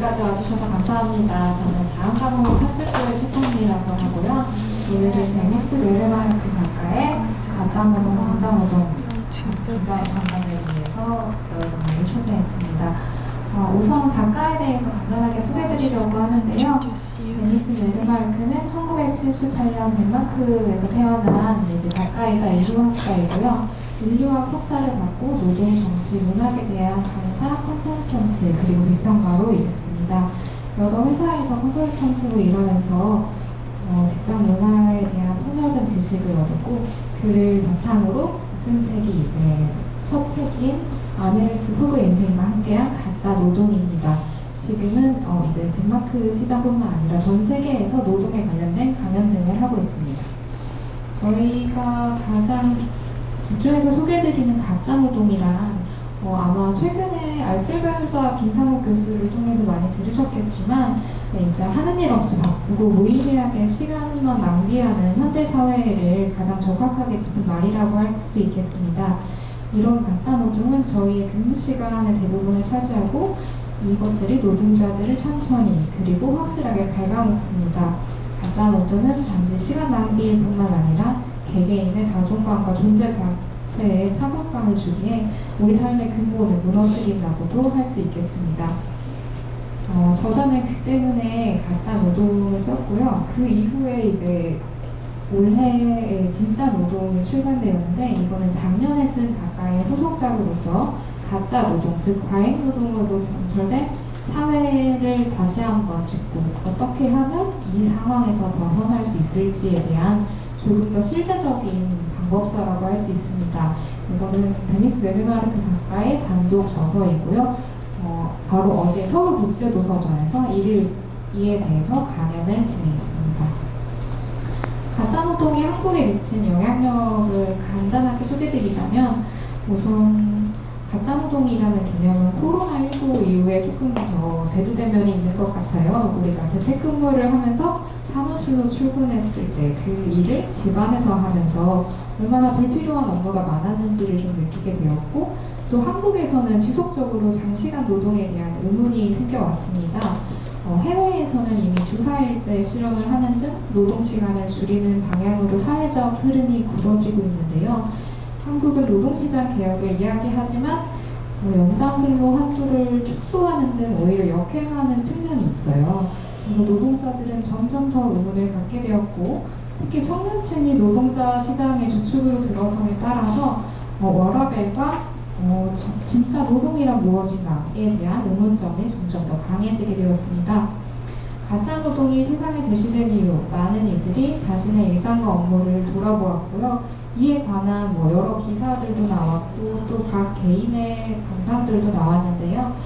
여기까지 와주셔서 감사합니다. 저는 자연과목 편집부의 최창미라고 하고요. 오늘은 데니스 메르마르크 작가의 가짜노동, 진짜노동 기자 상담을 위해서 여러분을 초대했습니다. 우선 작가에 대해서 간단하게 소개해드리려고 하는데요. 데니스 메르마르크는 1978년 덴마크에서 태어난 이제 작가이자 인류학자이고요. 인류학 석사를 받고 노동, 정치, 문학에 대한 강사, 컨설턴트, 그리고 비평가로 일했습니다. 여러 회사에서 컨설턴트로 일하면서 직장 문화에 대한 폭넓은 지식을 얻었고, 그를 바탕으로 쓴 책이 이제 첫 책인 아메르스 후그 인생과 함께한 가짜 노동입니다. 지금은 이제 덴마크 시장뿐만 아니라 전 세계에서 노동에 관련된 강연 등을 하고 있습니다. 저희가 가장 집중해서 소개해드리는 가짜노동이란 아마 최근에 알쓸별자 김상욱 교수를 통해서 많이 들으셨겠지만 이제 하는 일 없이 바쁘고 무의미하게 시간만 낭비하는 현대사회를 가장 정확하게 짚은 말이라고 할 수 있겠습니다. 이런 가짜노동은 저희의 근무시간의 대부분을 차지하고 이것들이 노동자들을 천천히 그리고 확실하게 갉아먹습니다. 가짜노동은 단지 시간 낭비일 뿐만 아니라 개개인의 자존감과 존재 자체에 타격감을 주기에 우리 삶의 근본을 무너뜨린다고도 할 수 있겠습니다. 저자는 그 때문에 가짜 노동을 썼고요. 그 이후에 이제 올해에 진짜 노동이 출간되었는데 이거는 작년에 쓴 작가의 후속작으로서 가짜 노동, 즉 과잉 노동으로 점철된 사회를 다시 한번 짚고 어떻게 하면 이 상황에서 벗어날 수 있을지에 대한 조금 더 실제적인 방법서라고 할 수 있습니다. 이거는 데니스 메르마르크 작가의 단독 저서이고요. 바로 어제 서울국제도서관에서 이에 대해서 강연을 진행했습니다. 가짜노동이 한국에 미친 영향력을 간단하게 소개드리자면 우선 가짜노동이라는 개념은 코로나19 이후에 조금 더 대두된 면이 있는 것 같아요. 우리가 재택근무를 하면서 사무실로 출근했을 때 그 일을 집안에서 하면서 얼마나 불필요한 업무가 많았는지를 좀 느끼게 되었고, 또 한국에서는 지속적으로 장시간 노동에 대한 의문이 생겨왔습니다. 해외에서는 이미 주4일제 실험을 하는 등 노동시간을 줄이는 방향으로 사회적 흐름이 굳어지고 있는데요. 한국은 노동시장 개혁을 이야기하지만 연장 근로 한도를 축소하는 등 오히려 역행하는 측면이 있어요. 그래서 노동자들은 점점 더 의문을 갖게 되었고, 특히 청년층이 노동자 시장의 주축으로 들어섬에 따라서 워라밸과 진짜 노동이란 무엇인가에 대한 의문점이 점점 더 강해지게 되었습니다. 가짜 노동이 세상에 제시된 이후 많은 이들이 자신의 일상과 업무를 돌아보았고요. 이에 관한 여러 기사들도 나왔고 또 각 개인의 감상들도 나왔는데요.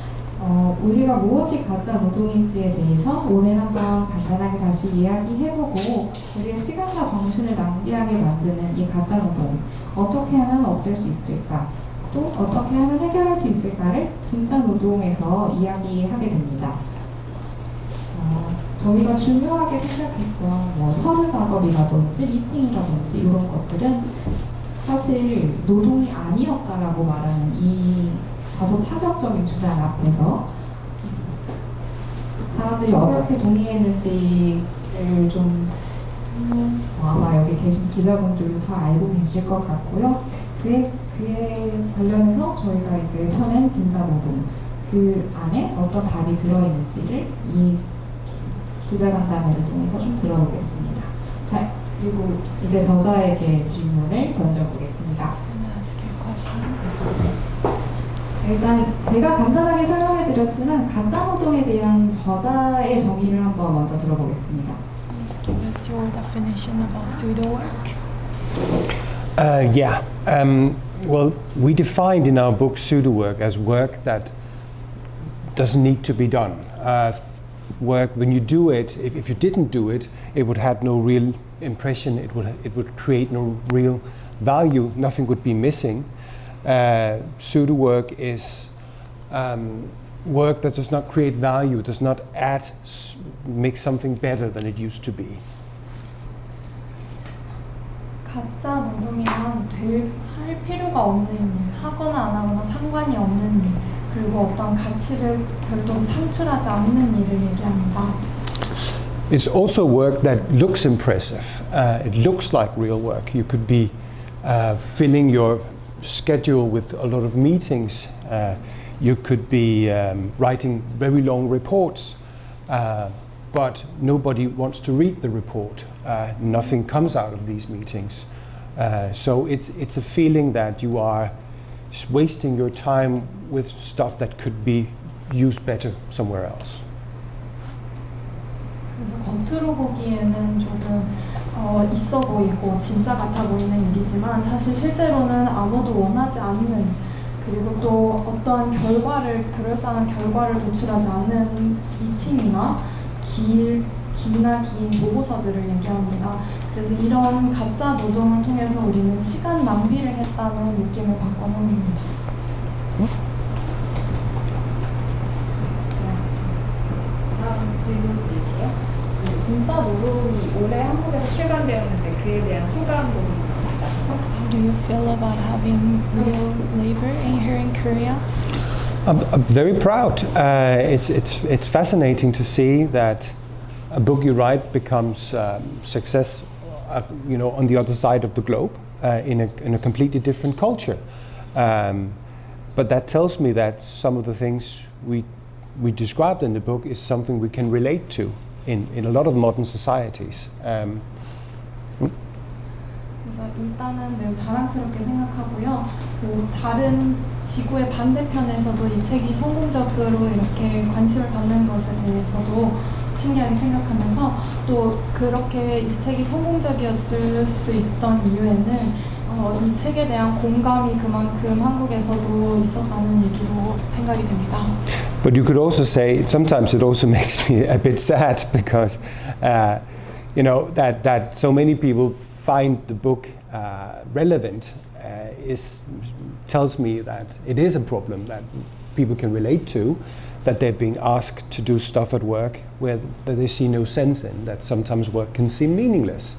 우리가 무엇이 가짜 노동인지에 대해서 오늘 한번 간단하게 다시 이야기해보고 우리의 시간과 정신을 낭비하게 만드는 이 가짜 노동 어떻게 하면 없앨 수 있을까? 또 어떻게 하면 해결할 수 있을까를 진짜 노동에서 이야기하게 됩니다. 저희가 중요하게 생각했던 서류 작업이라든지 미팅이라든지 이런 것들은 사실 노동이 아니었다라고 말하는 이 다소 파격적인 주장 앞에서 사람들이 어떻게 동의했는지를 좀 아마 여기 계신 기자분들도 다 알고 계실 것 같고요. 그에 관련해서 저희가 이제 펴낸 진짜 노동, 그 안에 어떤 답이 들어있는지를 이 기자간담회를 통해서 좀 들어보겠습니다. 자, 그리고 이제 저자에게 질문을 던져보겠습니다. 일단 제가 간단하게 설명해드렸지만 가짜 노동에 대한 저자의 정의를 한번 먼저 들어보겠습니다. Give us your definition about pseudo work. Well, we defined in our book pseudo work as work that doesn't need to be done. Work when you do it, if you didn't do it, it would have no real impression. It would create no real value. Nothing would be missing. Pseudo work is work that does not create value, does not make something better than it used to be. 가짜 노동이란 할 필요가 없는 일, 하거나 안 하거나 상관이 없는 일, 그리고 어떤 가치를 별도로 상출하지 않는 일을 얘기합니다. It's also work that looks impressive. It looks like real work. You could be filling your schedule with a lot of meetings. You could be writing very long reports, but nobody wants to read the report. Nothing comes out of these meetings. So it's a feeling that you are wasting your time with stuff that could be used better somewhere else. 그래서 겉으로 보기에는 조금 있어 보이고 진짜 같아 보이는 일이지만 사실 실제로는 아무도 원하지 않는 그리고 또 어떠한 그럴싸한 결과를 도출하지 않는 미팅이나 기나 긴 보고서들을 얘기합니다. 그래서 이런 가짜 노동을 통해서 우리는 시간 낭비를 했다는 느낌을 받곤 합니다. 다음 질문 드릴게요. 진짜 노동이 올해 한국에서 출간되었는데 그에 대한 소감 부분입니다. How do you feel about having real labor here in Korea? I'm very proud. It's fascinating to see that a book you write becomes success, on the other side of the globe, in a completely different culture. But that tells me that some of the things we described in the book is something we can relate to in a lot of modern societies. 그래서 일단은 매우 자랑스럽게 생각하고요. 그 다른 지구의 반대편에서도 이 책이 성공적으로 이렇게 관심을 받는 것에 대해서도 신기하게 생각하면서 또 그렇게 이 책이 성공적이었을 수 있던 이유에는 이 책에 대한 공감이 그만큼 한국에서도 있었다는 얘기로 생각이 됩니다. But you could also say sometimes it also makes me a bit sad because that so many people find the book relevant tells me that it is a problem that people can relate to, that they're being asked to do stuff at work where they see no sense in, that sometimes work can seem meaningless.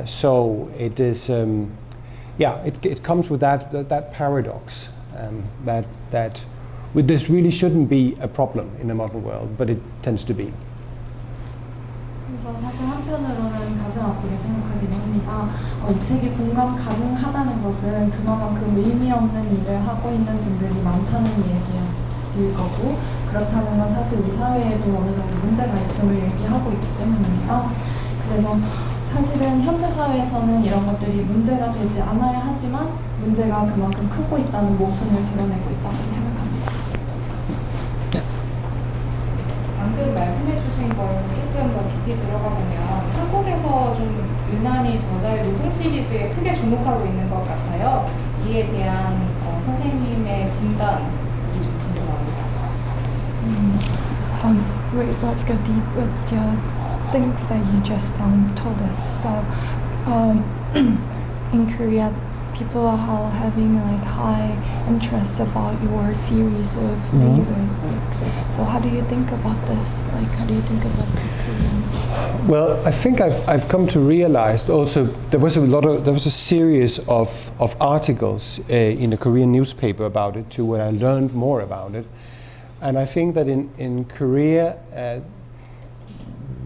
So it is, it comes with that paradox that this really shouldn't be a problem in the modern world, but it tends to be. 그래서 사실 한편으로는 가슴 아프게 생각하기도 합니다. 이 책이 공감 가능하다는 것은 그만큼 의미 없는 일을 하고 있는 분들이 많다는 얘기일 거고 그렇다는 건 사실 이 사회에도 어느 정도 문제가 있음을 얘기하고 있기 때문입니다. 그래서 사실은 현대사회에서는 이런 것들이 문제가 되지 않아야 하지만 문제가 그만큼 크고 있다는 모순을 드러내고 있다고 생각합니다. 방금 말씀해주신 거에는 조금 더 깊이 들어가 보면 한국에서 좀 유난히 저자의 노동 시리즈에 크게 주목하고 있는 것 같아요. 이에 대한 선생님의 진단이 좀 궁금합니다. Wait, let's go deep with the things that you just told us. So, in Korea, people are having like high interest about your series of labor books. So, how do you think about this? Like, how do you think about Korean? Well, I think I've come to realize also there was a series of articles in a Korean newspaper about it too, where I learned more about it, and I think that in Korea.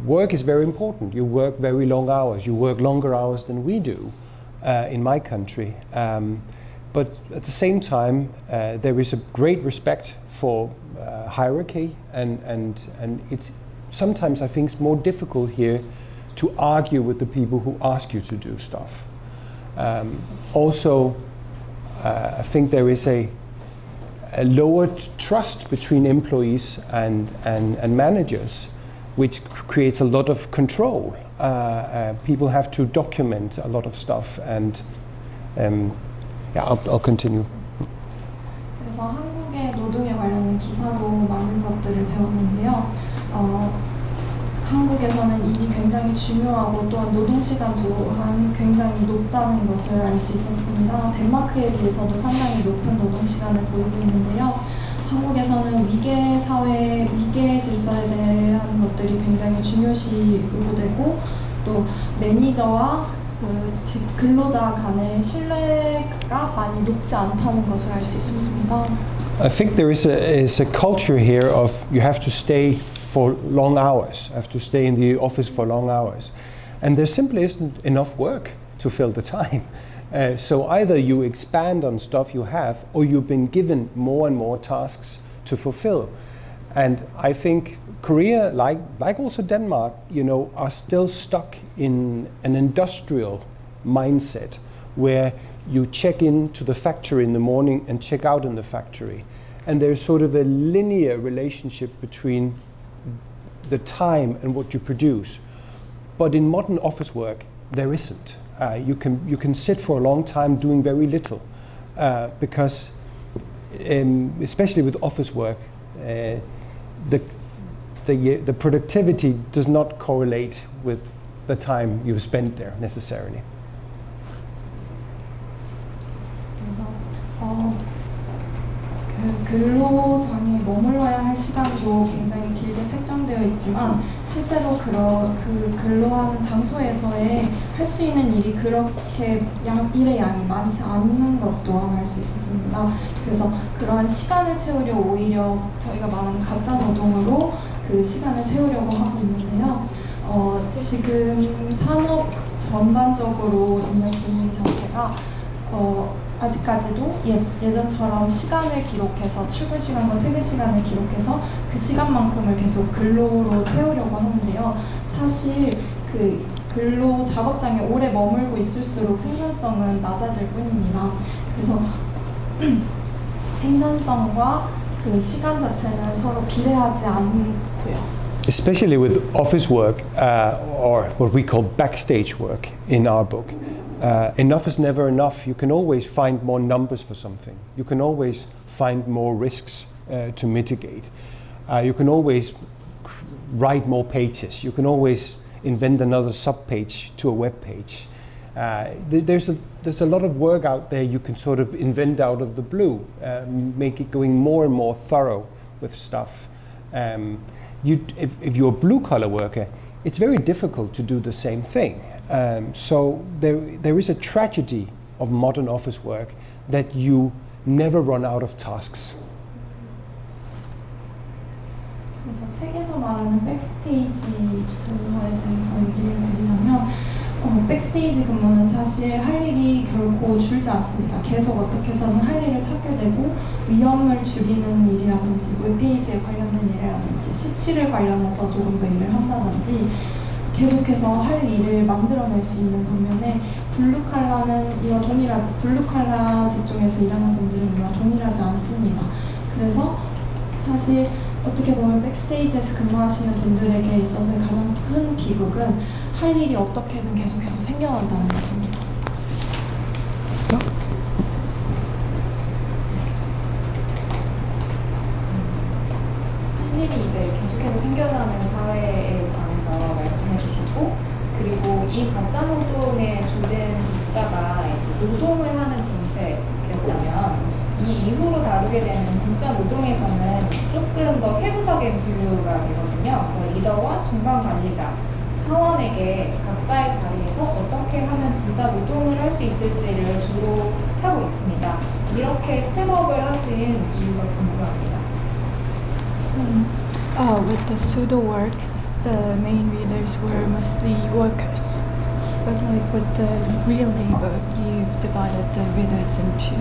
Work is very important. You work very long hours. You work longer hours than we do in my country. But at the same time, there is a great respect for hierarchy, and it's sometimes I think it's more difficult here to argue with the people who ask you to do stuff. Also, I think there is a lower trust between employees and managers, which creates a lot of control. People have to document a lot of stuff, and I'll continue. 그래서 한국의 노동에 관련된 기사로 많은 것들을 배웠는데요. 한국에서는 일이 굉장히 중요하고 또한 노동시간 또한 굉장히 높다는 것을 알 수 있었습니다. 덴마크에 비해서도 상당히 높은 노동시간을 보이고 있는데요. 한국에서는 위계 사회, 위계 질서에 대한 것들이 굉장히 중요시 요구되고 또 매니저와 근로자 간의 신뢰가 많이 높지 않다는 것을 알 수 있었습니다. I think there is a culture here of you have to stay for long hours, have to stay in the office for long hours. And there simply isn't enough work to fill the time. So either you expand on stuff you have, or you've been given more and more tasks to fulfill. And I think Korea, like also Denmark, are still stuck in an industrial mindset where you check into the factory in the morning and check out in the factory. And there's sort of a linear relationship between the time and what you produce. But in modern office work, there isn't. You can sit for a long time doing very little because, especially with office work, the productivity does not correlate with the time you've spent there necessarily. 그래서 근로장에 머물러야 할 시간도 굉장히 길게 책정되어 있지만 실제로 그 근로하는 장소에서의 할 수 있는 일이 그렇게 일의 양이 많지 않는 것 또한 알 수 있었습니다. 그래서 그러한 시간을 채우려 오히려 저희가 말하는 가짜 노동으로 그 시간을 채우려고 하고 있는데요. 지금 산업 전반적으로 인력 분위 자체가 아직까지도 예전처럼 시간을 기록해서 출근 시간과 퇴근 시간을 기록해서 그 시간만큼을 계속 근로로 채우려고 하는데요. 사실 그 근로 작업장에 오래 머물고 있을수록 생산성은 낮아질 뿐입니다. 그래서 생산성과 그 시간 자체는 서로 비례하지 않고요. Especially with office work or what we call backstage work in our book. Enough is never enough. You can always find more numbers for something. You can always find more risks to mitigate. You can always write more pages. You can always invent another sub-page to a web page. There's a lot of work out there you can sort of invent out of the blue, make it going more and more thorough with stuff. If you're a blue-collar worker, it's very difficult to do the same thing. So there is a tragedy of modern office work that you never run out of tasks. 그래서 책에서 말하는 백스테이지 근무에 대해서 얘기를 드리자면 백스테이지 근무는 사실 할 일이 결코 줄지 않습니다. 계속 어떻게 해서는 할 일을 찾게 되고 위험을 줄이는 일이라든지 웹페이지에 관련된 일이라든지 수치를 관련해서 조금 더 일을 한다든지 계속해서 할 일을 만들어낼 수 있는 반면에 블루칼라는 이와 동일하지 블루칼라 직종에서 일하는 분들은 이와 동일하지 않습니다. 그래서 사실 어떻게 보면 백스테이지에서 근무하시는 분들에게 있어서의 가장 큰 비극은 할 일이 어떻게든 계속해서 생겨난다는 것입니다. 할 일이 이제 계속해서 생겨나는 사회에 관해서 말씀해 주셨고, 그리고 이 가짜 노동의 주된 자가 노동을 하는 정책이었다면 이 이후로 다루게 되는 진짜 노동에서는 조금 더 세부적인 분류가 되거든요. 그래서 리더와 중간 관리자, 사원에게 각자의 자리에서 어떻게 하면 진짜 노동을 할 수 있을지를 주로 하고 있습니다. 이렇게 스텝업을 하신 이유가 궁금합니다. With the pseudo work, the main readers were mostly workers. But like with the real labor, you've divided the readers into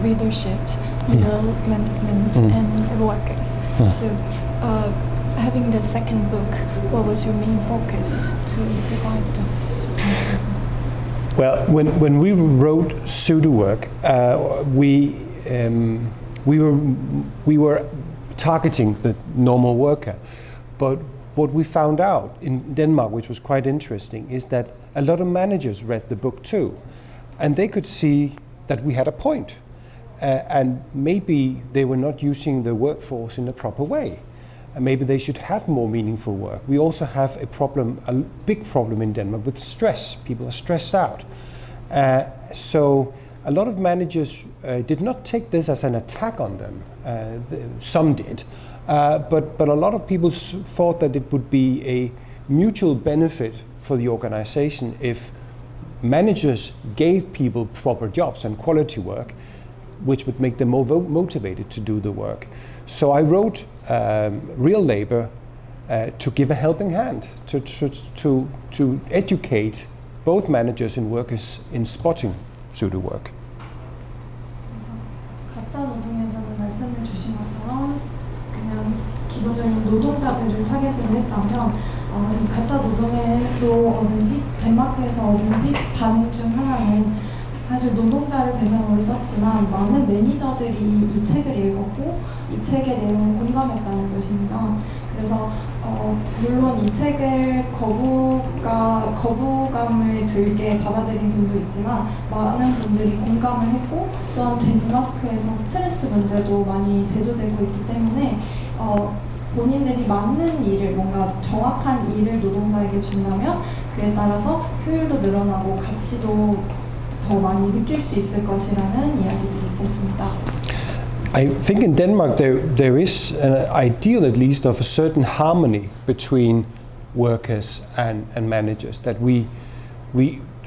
readerships, middle management, and the workers. So, having the second book, what was your main focus to divide this? Well, when we wrote pseudo work, we were targeting the normal worker, but what we found out in Denmark, which was quite interesting, is that a lot of managers read the book too, and they could see that we had a point, and maybe they were not using the workforce in the proper way, and maybe they should have more meaningful work. We also have a big problem in Denmark with stress. People are stressed out. So a lot of managers did not take this as an attack on them. Some did. But a lot of people thought that it would be a mutual benefit for the organization if managers gave people proper jobs and quality work, which would make them more motivated to do the work. So I wrote Real Labor to give a helping hand, to educate both managers and workers in spotting pseudo work. 그래서 가짜 노동에서는 말씀을 주신 것처럼 그냥 기본적인 노동자들을 타겟으로 했다면 이 가짜 노동에도 얻은 힙, 덴마크에서 얻은 힙 반응 중 하나는 사실 노동자를 대상으로 썼지만 많은 매니저들이 이 책을 읽었고 이 책의 내용을 공감했다는 것입니다. 그래서 물론 이 책을 거부감을 들게 받아들인 분도 있지만 많은 분들이 공감을 했고 또한 덴마크에서 스트레스 문제도 많이 대두되고 있기 때문에 본인들이 맞는 일을 뭔가 정확한 일을 노동자에게 준다면 그에 따라서 효율도 늘어나고 가치도 더 많이 느낄 수 있을 것이라는 이야기들이 있었습니다. I think in Denmark there is an ideal, at least, of a certain harmony between workers and managers, that we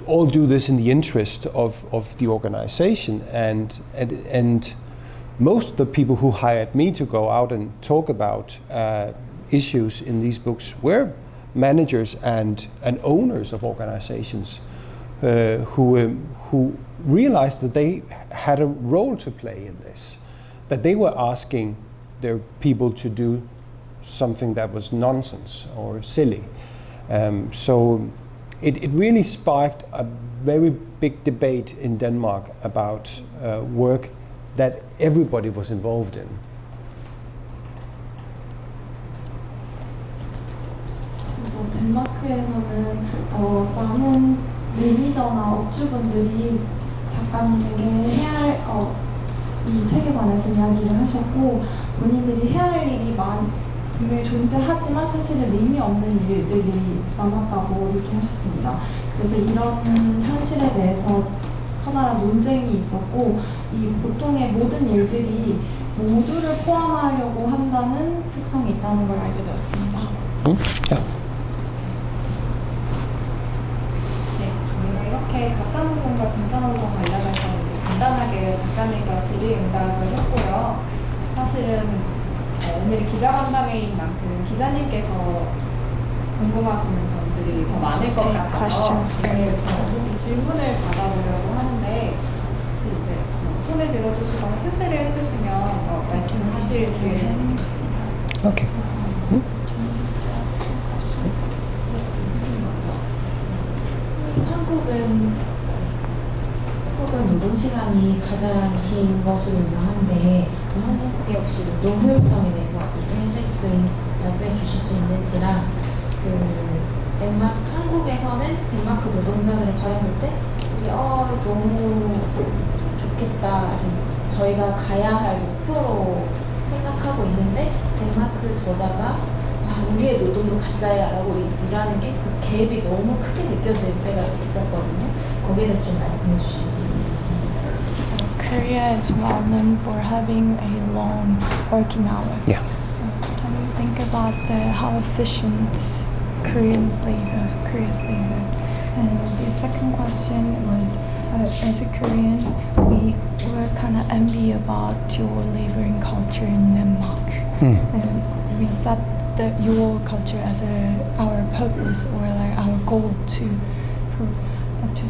all do this in the interest of the organization, and most of the people who hired me to go out and talk about issues in these books were managers and owners of organizations who realized that they had a role to play in this, that they were asking their people to do something that was nonsense or silly. So it really sparked a very big debate in Denmark about work that everybody was involved in. 그래서 덴마크에서는 많은 매니저나 업주분들이 작가님에게 해야 할 이 책에 관해서 이야기를 하셨고 본인들이 해야 할 일이 분명히 존재하지만 사실은 의미 없는 일들이 많았다고 요청하셨습니다. 그래서 이런 현실에 대해서 커다란 논쟁이 있었고 이 보통의 모든 일들이 모두를 포함하려고 한다는 특성이 있다는 걸 알게 되었습니다. 네, 저희가 이렇게 가짜 노동과 진짜 노동 관련해서 이제 간단하게 작가님과 질의응답을 했고요. 사실은 오늘 기자간담회인 만큼 기자님께서 궁금하시는 점들이 더 많을 것 같아서 이제부터 질문을 받아보려고 하는데 혹시 이제 손에 들어주시거나 표시를 해주시면 말씀을 하실 기회를 드리겠습니다. Okay. 한국은 노동시간이 가장 긴 것으로 유명한데 한국의 역시 노동 효율성에 대해서 말씀해 주실 수 있는지랑 한국에서는 덴마크 노동자들을 바라볼 때 너무 좋겠다, 저희가 가야 할 목표로 생각하고 있는데 덴마크 저자가 우리의 노동도 가짜야 라고 일하는 게 그 갭이 너무 크게 느껴질 때가 있었거든요. 거기에 대해서 좀 말씀해 주실 수 있는지. Korea is well known for having a long working hour. Yeah. How do you think about how efficient Korea's labor? And the second question was, as a Korean, we were kind of envy about your laboring culture in Denmark. And we set your culture as our purpose or like our goal to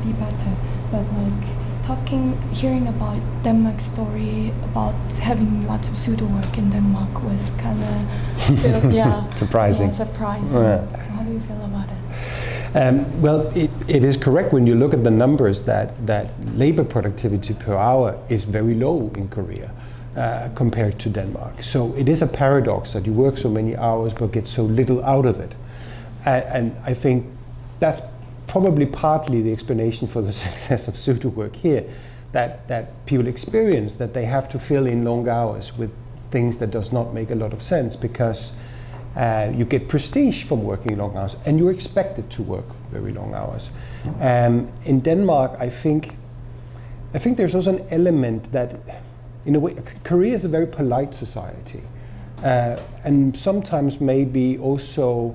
be better. But hearing about Denmark's story about having lots of pseudo work in Denmark was kind of surprising. Surprising. Yeah. So how do you feel about it? Well, it is correct when you look at the numbers that labor productivity per hour is very low in Korea compared to Denmark. So it is a paradox that you work so many hours but get so little out of it. And I think that's probably partly the explanation for the success of pseudo work here, that people experience that they have to fill in long hours with things that does not make a lot of sense, because you get prestige from working long hours and you're expected to work very long hours. In Denmark, I think there's also an element that, in a way, Korea is a very polite society, and sometimes maybe also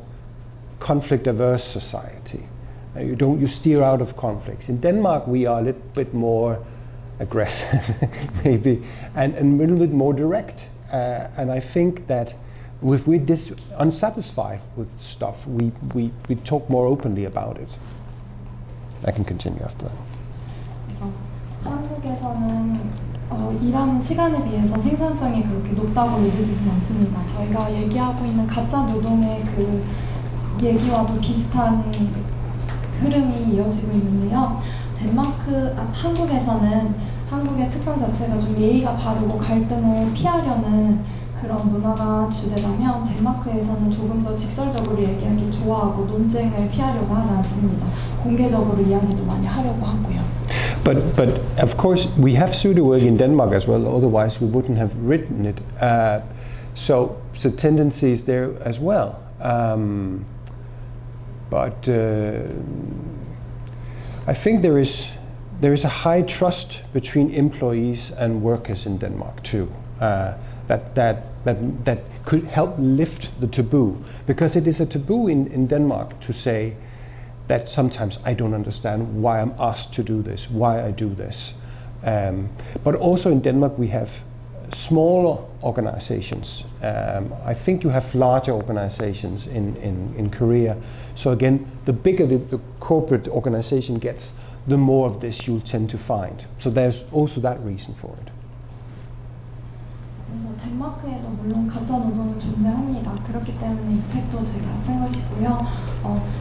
conflict-averse society. You steer out of conflicts. In Denmark, we are a little bit more aggressive, maybe, and a little bit more direct. And I think that if we're unsatisfied with stuff, we talk more openly about it. I can continue after that. 그래서 한국에서는 일하는 시간에 비해서 생산성이 그렇게 높다고 여겨지진 않습니다. 저희가 얘기하고 있는 가짜 노동의 그 얘기와도 비슷한 흐름이 이어지고 있는데요. 한국에서는 한국의 특성 자체가 좀 예의가 바르고 갈등을 피하려는 그런 문화가 주되라면 덴마크에서는 조금 더 직설적으로 얘기하기 좋아하고 논쟁을 피하려고 하지 않습니다. 공개적으로 이야기도 많이 하려고 하고요. But of course we have pseudo work in Denmark as well. Otherwise we wouldn't have written it. So tendencies there as well. But I think there is a high trust between employees and workers in Denmark too. That could help lift the taboo, because it is a taboo in Denmark to say that sometimes I don't understand why I'm asked to do this, why I do this. But also in Denmark we have smaller organizations. I think you have larger organizations in Korea. So again, the bigger the corporate organization gets, the more of this you'll tend to find. So there's also that reason for it. 그래서 덴마크에도 물론 가짜 노동은 존재합니다. 그렇기 때문에 이 책도 제가 쓴 것이고요.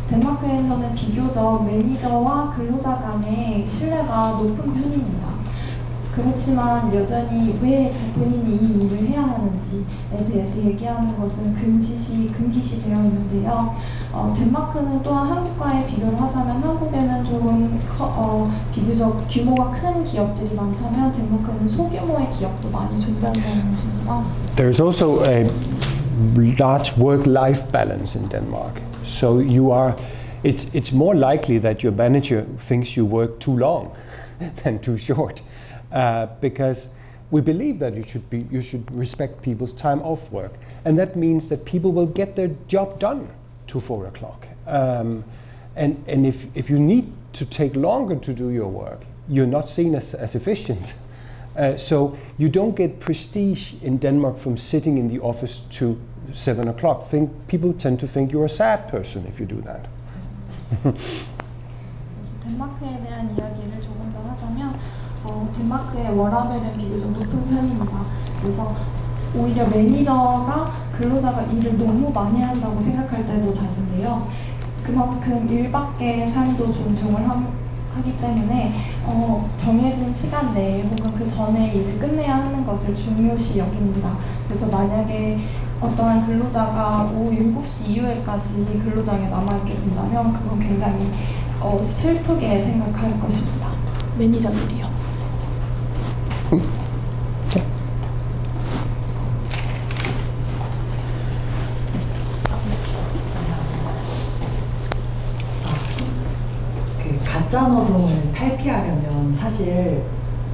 덴마크에서는 비교적 매니저와 근로자 간의 신뢰가 높은 편입니다. 그렇지만 여전히 왜 본인이 이 일을 해야 하는지에 대해서 얘기하는 것은 금기시 되어 있는데요. 덴마크는 또한 한국과의 비교를 하자면 한국에는 조금 비교적 규모가 큰 기업들이 많다면 덴마크는 소규모의 기업도 많이 존재한다는 것입니다. There's also a large work-life balance in Denmark. So it's more likely that your manager thinks you work too long than too short. Because we believe that you should respect people's time off work, and that means that people will get their job done to 4 o'clock. And if you need to take longer to do your work, you're not seen as efficient. So you don't get prestige in Denmark from sitting in the office to 7 o'clock. People tend to think you're a sad person if you do that. 그래서 덴마크에 대한 이야기를 조금 더 하자면 덴마크의 워라밸은 비교적 높은 편입니다. 그래서 오히려 매니저가 근로자가 일을 너무 많이 한다고 생각할 때도 잦은데요. 그만큼 일 밖의 삶도 존중을 하기 때문에 정해진 시간 내에 혹은 그 전에 일을 끝내야 하는 것을 중요시 여깁니다. 그래서 만약에 어떠한 근로자가 오후 7시 이후에까지 근로장에 남아있게 된다면 그건 굉장히 슬프게 생각할 것입니다. 매니저들이요. 가짜 노동을 탈피하려면 사실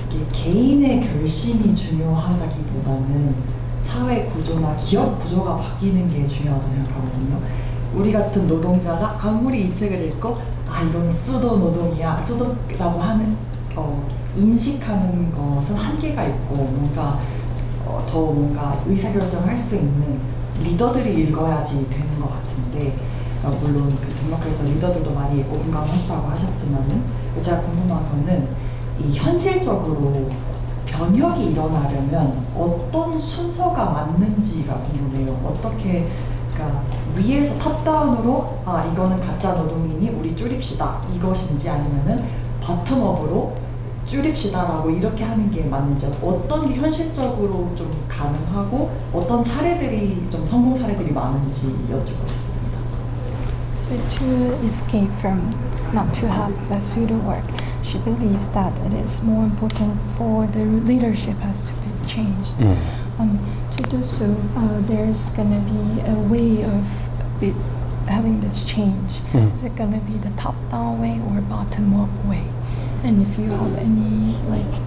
이게 개인의 결심이 중요하다기보다는 사회 구조나 기업 구조가 바뀌는 게 중요하다고 생각하거든요. 우리 같은 노동자가 아무리 이 책을 읽고 이건 수도 노동이야, 수도라고 하는 인식하는 것은 한계가 있고 더 뭔가 의사결정을 할 수 있는 리더들이 읽어야지 되는 것 같은데 물론 덴마크에서 리더들도 많이 읽고 공감했다고 하셨지만은 제가 궁금한 거는 이 현실적으로 변혁이 일어나려면 어떤 순서가 맞는지가 궁금해요. 어떻게 그러니까 위에서 탑다운으로 이거는 가짜 노동이니 우리 줄입시다 이것인지 아니면은 바텀업으로 줄입시다라고 이렇게 하는 게 맞는지 어떤 게 현실적으로 좀 가능하고 어떤 사례들이 좀 성공 사례들이 많은지 여쭙고 싶습니다. So to escape from not to have the pseudo work, she believes that it is more important for the leadership has to be changed. To do so, there's gonna be a way of having this change. Is it gonna be the top-down way or bottom-up way? And if you have any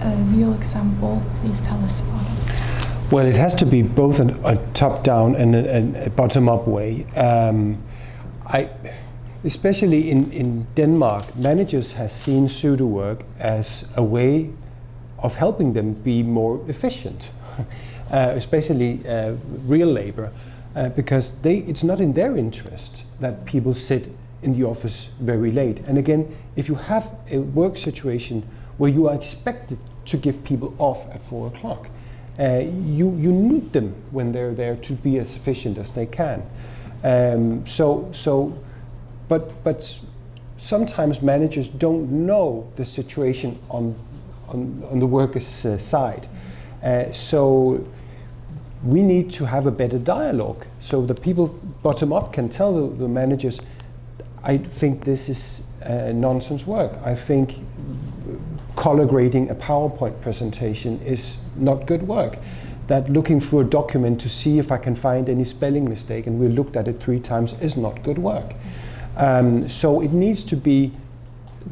a real example, please tell us about it. Well, it has to be both a top-down and a bottom-up way. especially in Denmark, managers have seen pseudo work as a way of helping them be more efficient, especially real labor, because it's not in their interest that people sit in the office very late. And again, if you have a work situation where you are expected to give people off at 4 o'clock, you need them when they're there to be as efficient as they can. But sometimes managers don't know the situation on the workers' side. So we need to have a better dialogue so the people bottom up can tell the managers, I think this is nonsense work. I think color grading a PowerPoint presentation is not good work. That looking through a document to see if I can find any spelling mistake, and we looked at it 3 times, is not good work. So it needs to be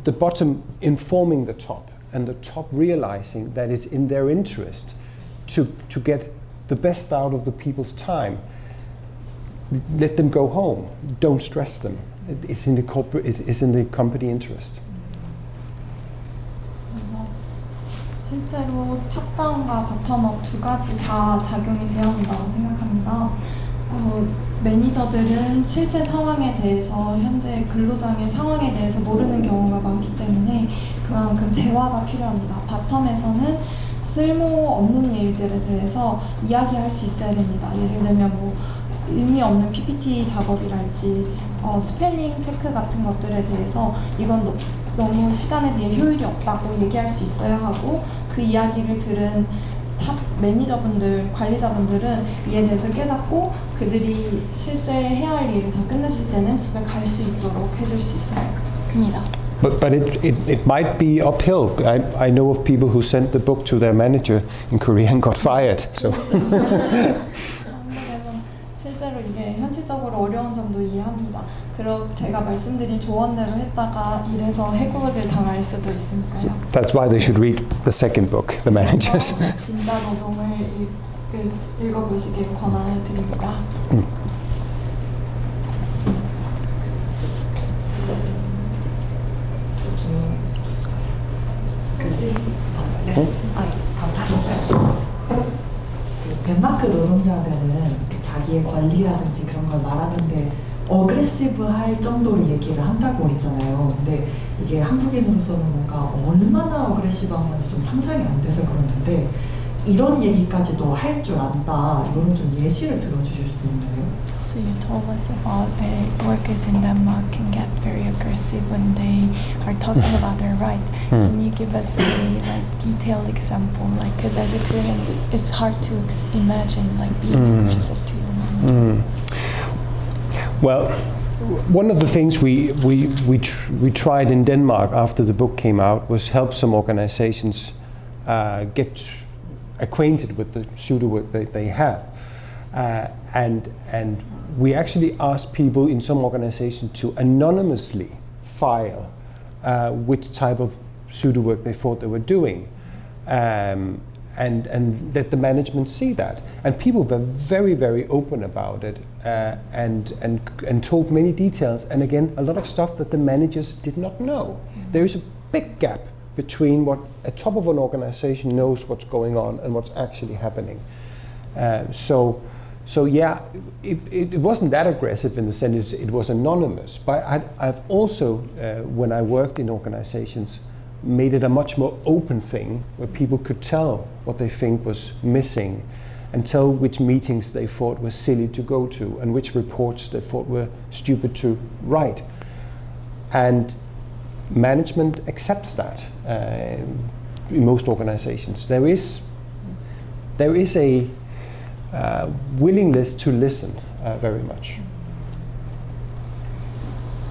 the bottom informing the top, and the top realizing that it's in their interest to get the best out of the people's time. Let them go home. Don't stress them. It's in the company interest. 그래서 실제로 탑다운과 바텀업 두 가지 다 작용이 되어야 한다고 생각합니다. 매니저들은 실제 상황에 대해서 현재 근로장의 상황에 대해서 모르는 경우가 많기 때문에 그만큼 대화가 필요합니다. 바텀에서는 쓸모없는 일들에 대해서 이야기할 수 있어야 됩니다. 예를 들면 뭐 의미 없는 PPT 작업이랄지 스펠링 체크 같은 것들에 대해서 이건 너무 시간에 비해 효율이 없다고 얘기할 수 있어야 하고, 그 이야기를 들은 탑 매니저분들, 관리자분들은 이에 대해서 깨닫고 그들이 실제 해야 할 일을 다 끝냈을 때는 집에 갈 수 있도록 해줄 수 있어야 합니다. But it might be uphill. I know of people who sent the book to their manager in Korea and got fired. So. 한국에서 실제로 이게 현실적으로 어려운 점도 이해합니다. 그럼 제가 말씀드린 조언대로 했다가 일에서 해고를 당할 수도 있으니까요. That's why they should read the second book, The Managers. 진짜 노동을 읽어보시길 권해드립니다. 덴마크 노동자들은 자기의 권리라든지 그런 걸 말하는데 어그레시브 할 정도로 얘기를 한다고 했잖아요. 근데 이게 한국인으로서는 뭔가 얼마나 어그레시브한 건지 좀 상상이 안 돼서 그러는데, 이런 얘기까지도 할 줄 안다. 이거는 좀 예시를 들어주실 수 있나요? So you told us about workers in Denmark can get very aggressive when they are talking about their right. Can you give us a detailed example? Because as a Korean, it's hard to imagine being aggressive to your manager. Well, one of the things we tried in Denmark after the book came out was help some organizations get acquainted with the pseudo work that they have, and we actually asked people in some organizations to anonymously file which type of pseudo work they thought they were doing, and let the management see that. And people were very, very open about it, and told many details. And again, a lot of stuff that the managers did not know. There is a big gap between what a top of an organization knows what's going on and what's actually happening. So yeah, it wasn't that aggressive in the sense it was anonymous. But I've also, when I worked in organizations, made it a much more open thing where people could tell what they think was missing, and tell which meetings they thought were silly to go to and which reports they thought were stupid to write. And management accepts that in most organizations. There is a willingness to listen very much.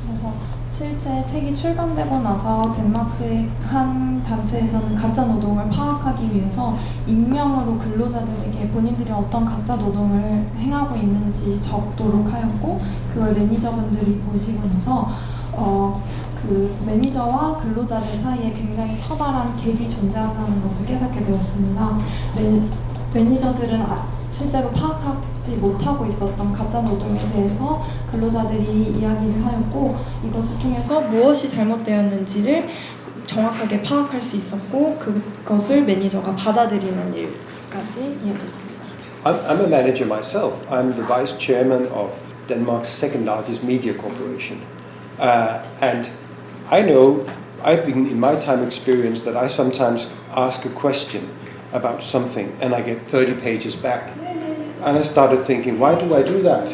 그래서 실제 책이 출간되고 나서 덴마크의 한 단체에서는 가짜 노동을 파악하기 위해서 익명으로 근로자들에게 본인들이 어떤 가짜 노동을 행하고 있는지 적도록 하였고, 그걸 매니저분들이 보시고 나서 그 매니저와 근로자들 사이에 굉장히 커다란 갭이 존재한다는 것을 깨닫게 되었습니다. 매니저들은 실제로 파악하지 못하고 있었던 가짜 노동에 대해서 근로자들이 이야기를 하였고 이것을 통해서 무엇이 잘못되었는지를 정확하게 파악할 수 있었고 그것을 매니저가 받아들이는 일까지 이어졌습니다. I'm a manager myself. I'm the vice chairman of Denmark's second largest media corporation. And I know, I've been in my time experienced that I sometimes ask a question about something and I get 30 pages back. And I started thinking, why do I do that?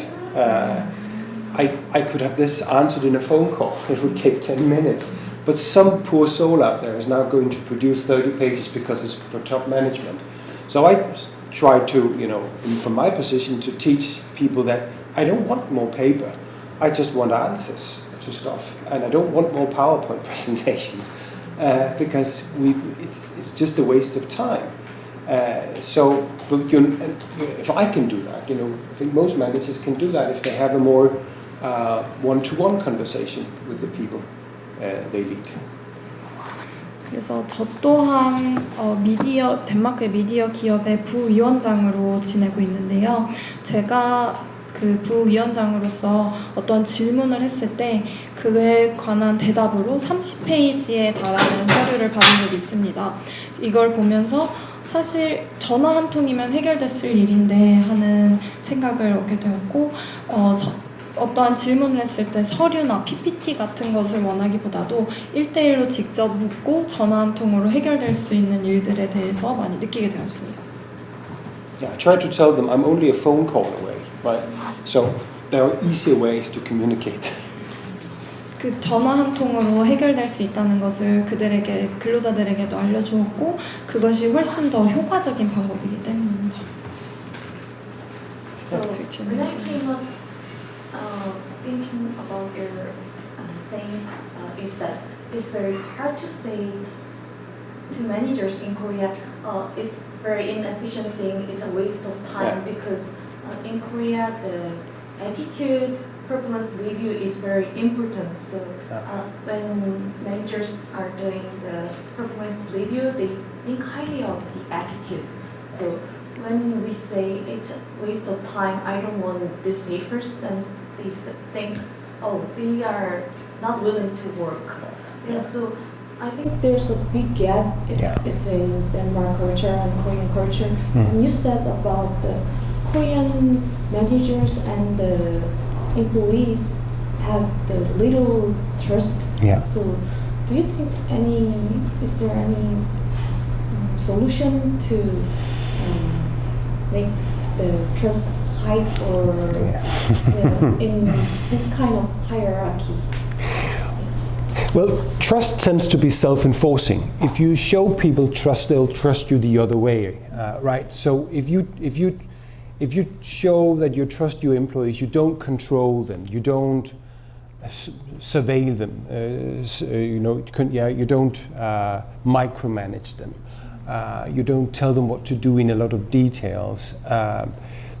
I could have this answered in a phone call. It would take 10 minutes. But some poor soul out there is now going to produce 30 pages because it's for top management. So I try to, you know, from my position, to teach people that I don't want more paper. I just want answers to stuff. And I don't want more PowerPoint presentations because it's just a waste of time. So if I can do that, you know, I think most managers can do that if they have a more one-to-one conversation with the people they lead. 그래서 저 또한 덴마크의 미디어 기업의 부위원장으로 지내고 있는데요. 제가 그 부위원장으로서 어떤 질문을 했을 때 그에 관한 대답으로 30페이지에 달하는 서류를 받은 적이 있습니다. 이걸 보면서 사실 전화 한 통이면 해결됐을 일인데 하는 생각을 얻게 되었고 어떠한 질문을 했을 때 서류나 PPT 같은 것을 원하기보다도 1대1로 직접 묻고 전화 한 통으로 해결될 수 있는 일들에 대해서 많이 느끼게 되었습니다. Yeah, I try to tell them I'm only a phone call away, right? So there are easier ways to communicate. 그 전화 한 통으로 해결될 수 있다는 것을 그들에게 근로자들에게도 알려주었고 그것이 훨씬 더 효과적인 방법이기 때문입니다. So when I came up thinking about your saying is that it's very hard to say to managers in Korea it's very inefficient thing, it's a waste of time because in Korea the attitude performance review is very important. So when managers are doing the performance review, they think highly of the attitude. So when we say it's a waste of time, I don't want these papers, then they think, oh, they are not willing to work. Yeah, so I think there's a big gap between Denmark culture and Korean culture. And you said about the Korean managers and the employees have the little trust. Yeah. So do you think is there any solution to make the trust high or in this kind of hierarchy? Well, trust tends to be self-enforcing. If you show people trust, they'll trust you the other way, right? So if you show that you trust your employees, you don't control them, you don't surveil them, you don't micromanage them, you don't tell them what to do in a lot of details,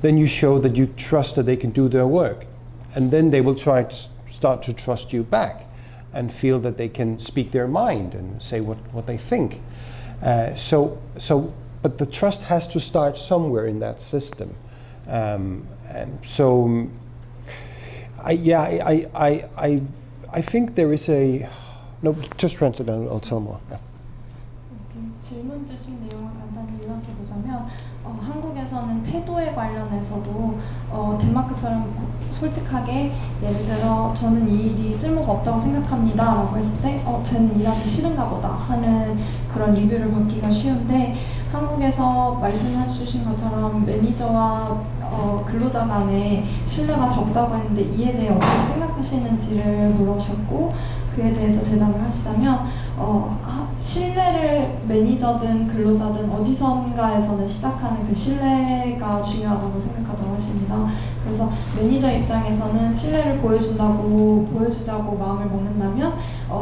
then you show that you trust that they can do their work. And then they will try to start to trust you back and feel that they can speak their mind and say what they think. But the trust has to start somewhere in that system. And so, I think there is a no. Just translate. I'll tell more. Yeah. 질문 주신 내용을 간단히 요약해 보자면 한국에서는 태도에 관련해서도 덴마크처럼 솔직하게 예를 들어 저는 이 일이 쓸모가 없다고 생각합니다 라고 했을 때 쟤는 일하기 싫은가 보다 하는 그런 리뷰를 받기가 쉬운데 한국에서 말씀해 주신 것처럼 매니저와 근로자 간에 신뢰가 적다고 했는데 이에 대해 어떻게 생각하시는지를 물으셨고 그에 대해서 대답을 하시자면 신뢰를 매니저든 근로자든 어디선가에서는 시작하는 그 신뢰가 중요하다고 생각하다고 하십니다. 그래서 매니저 입장에서는 신뢰를 보여주자고 마음을 먹는다면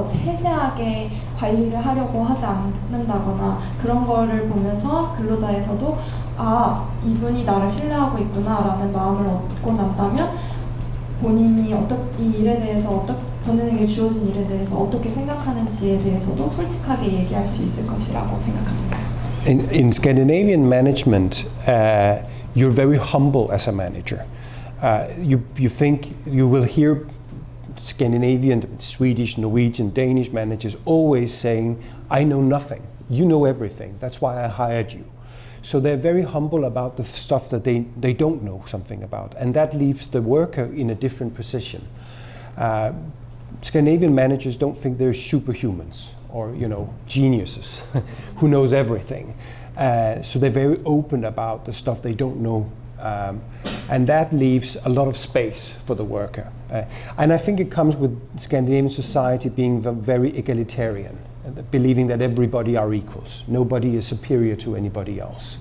세세하게 관리를 하려고 하지 않는다거나 그런 거를 보면서 근로자에서도 이분이 나를 신뢰하고 있구나 라는 마음을 얻고 난다면 본인이 이 일에 대해서 본인에게 주어진 일에 대해서 어떻게 생각하는지에 대해서도 솔직하게 얘기할 수 있을 것이라고 생각합니다. In Scandinavian management, you're very humble as a manager. You think you will hear Scandinavian, Swedish, Norwegian, Danish managers always saying, I know nothing, you know everything, that's why I hired you. So they're very humble about the stuff that they don't know something about, and that leaves the worker in a different position. Scandinavian managers don't think they're superhumans or geniuses who knows everything. So they're very open about the stuff they don't know. And that leaves a lot of space for the worker. And I think it comes with Scandinavian society being very egalitarian, believing that everybody are equals. Nobody is superior to anybody else.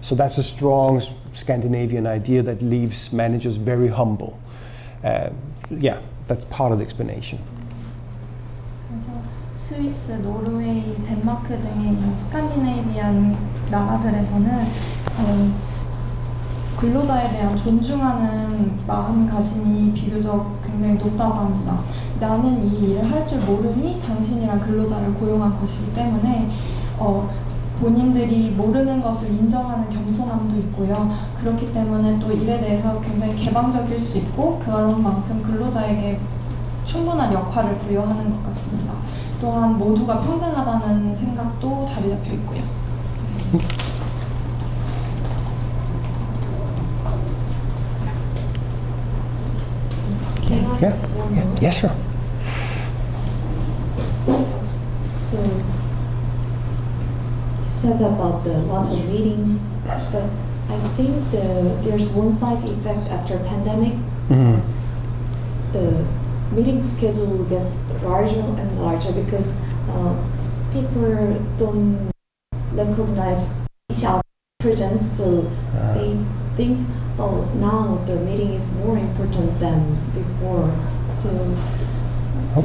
So that's a strong Scandinavian idea that leaves managers very humble. Yeah, that's part of the explanation. 그래서 스위스, 노르웨이, 덴마크 등의 이 스칸디네이비안 나라들에서는 근로자에 대한 존중하는 마음가짐이 비교적 굉장히 높다고 합니다. 나는 이 일을 할 줄 모르니 당신이란 근로자를 고용한 것이기 때문에 본인들이 모르는 것을 인정하는 겸손함도 있고요. 그렇기 때문에 또 일에 대해서 굉장히 개방적일 수 있고 그런 만큼 근로자에게 충분한 역할을 부여하는 것 같습니다. 또한 모두가 평등하다는 생각도 자리 잡혀 있고요. Yeah. Yes, sir. So you said about the lots of meetings, but I think there's one side effect after pandemic. The meeting schedule gets larger and larger because people don't recognize each other's presence, so they think, oh, now the meeting is more important than before. So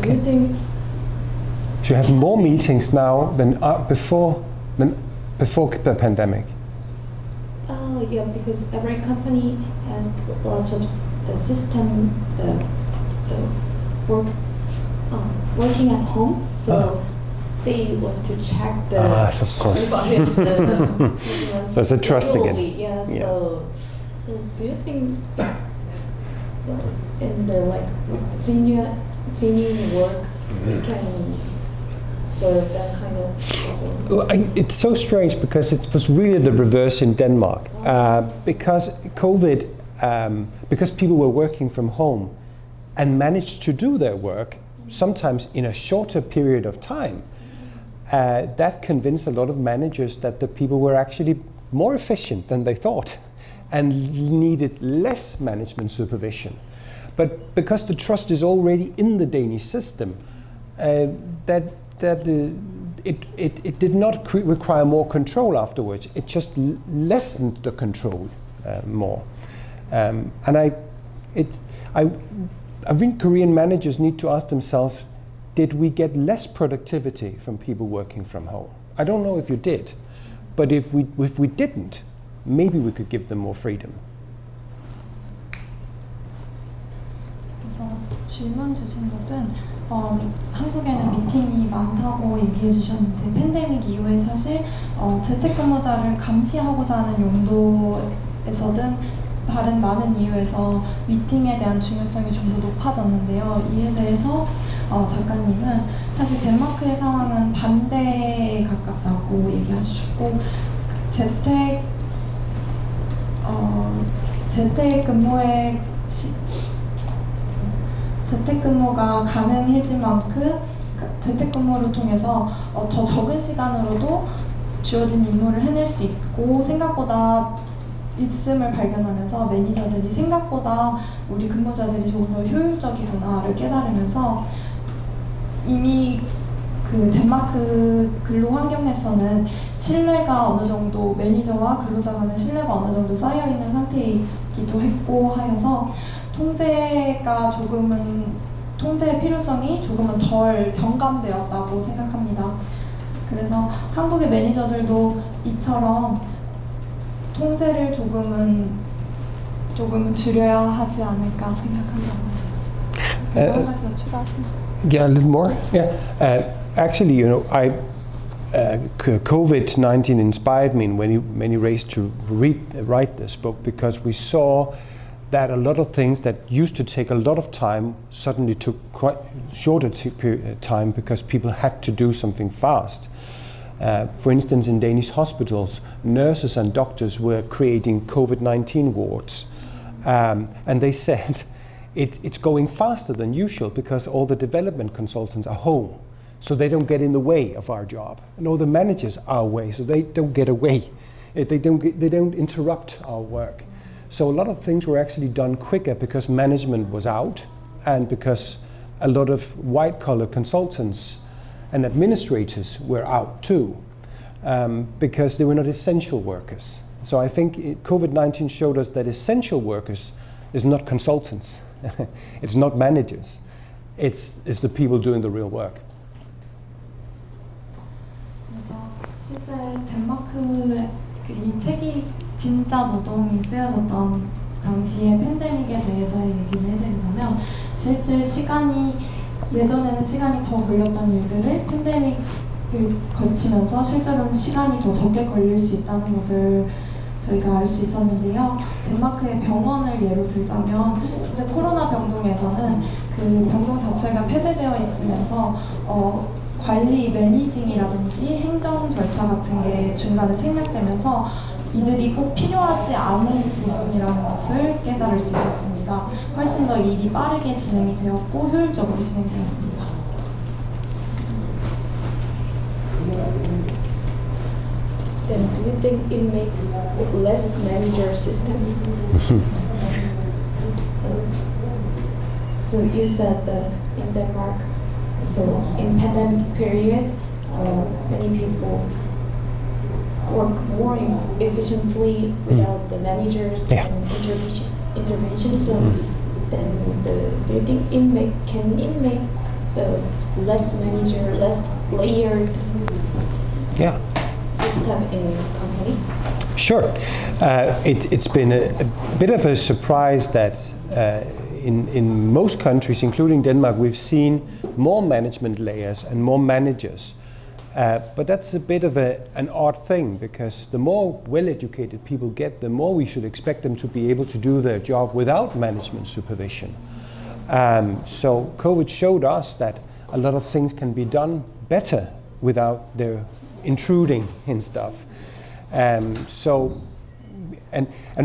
do you think? So you have more meetings now than before the pandemic. Yeah, because every company has lots of the system, the working at home, so they want to check the. Of course. So it's a trust again. Yeah. So do you think in the genuine work we can serve that kind of problem? Well, it's so strange because it was really the reverse in Denmark. Because COVID, because people were working from home and managed to do their work, sometimes in a shorter period of time, that convinced a lot of managers that the people were actually more efficient than they thought and needed less management supervision. But because the trust is already in the Danish system, it did not require more control afterwards. It just lessened the control more. And I think Korean managers need to ask themselves, did we get less productivity from people working from home? I don't know if you did, but if we didn't, maybe we could give them more freedom. 그래서 질문 주신 것은 한국에는 미팅이 많다고 얘기해 주셨는데 팬데믹 이후에 사실 재택근무자를 감시하고자 하는 용도에서든 다른 많은 이유에서 미팅에 대한 중요성이 좀 더 높아졌는데요. 이에 대해서 작가님은 사실 덴마크의 상황은 반대에 가깝다고 얘기하셨고 재택근무가 가능해진 만큼 재택근무를 통해서 더 적은 시간으로도 주어진 임무를 해낼 수 있고 생각보다 있음을 발견하면서 매니저들이 생각보다 우리 근무자들이 조금 더 효율적이구나를 깨달으면서 이미 그 덴마크 근로 환경에서는 신뢰가 어느 정도 매니저와 근로자 간의 신뢰가 어느 정도 쌓여 있는 상태이기도 했고 하여서 통제의 필요성이 조금은 덜 경감되었다고 생각합니다. 그래서 한국의 매니저들도 이처럼 통제를 조금은 줄여야 하지 않을까 생각합니다. 한 가지 더 추가하시나요? Yeah, a little more. Yeah, actually, COVID-19 inspired me in many ways to write this book, because we saw that a lot of things that used to take a lot of time suddenly took quite shorter time because people had to do something fast. For instance, in Danish hospitals, nurses and doctors were creating COVID-19 wards, and they said it's going faster than usual because all the development consultants are home, so they don't get in the way of our job, and all the managers are away, so they don't get away. They don't interrupt our work. So a lot of things were actually done quicker because management was out, and because a lot of white-collar consultants and administrators were out too, because they were not essential workers. So I think COVID-19 showed us that essential workers is not consultants, it's not managers, it's the people doing the real work. 그래서 실제 덴마크의 이 책이 진짜 노동이 쓰여졌던 당시의 팬데믹에 대해서 얘기를 해드리자면, 실제 예전에는 시간이 더 걸렸던 일들을 팬데믹을 거치면서 실제로는 시간이 더 적게 걸릴 수 있다는 것을 저희가 알 수 있었는데요. 덴마크의 병원을 예로 들자면, 진짜 코로나 병동에서는 그 병동 자체가 폐쇄되어 있으면서 관리, 매니징이라든지 행정 절차 같은 게 중간에 생략되면서 이들이 꼭 필요하지 않은 부분이라는 것을 깨달을 수 있었습니다. 훨씬 더 일이 빠르게 진행이 되었고 효율적으로 진행되었습니다. Then do you think it makes less manager system? So you said that in Denmark, so in pandemic period, many people work more efficiently without the managers and intervention. So then do you think can it make the less manager, less layered system in company? Sure. It's been a bit of a surprise that in most countries, including Denmark, we've seen more management layers and more managers. But that's a bit of an odd thing, because the more well-educated people get, the more we should expect them to be able to do their job without management supervision. So COVID showed us that a lot of things can be done better without their intruding in stuff. And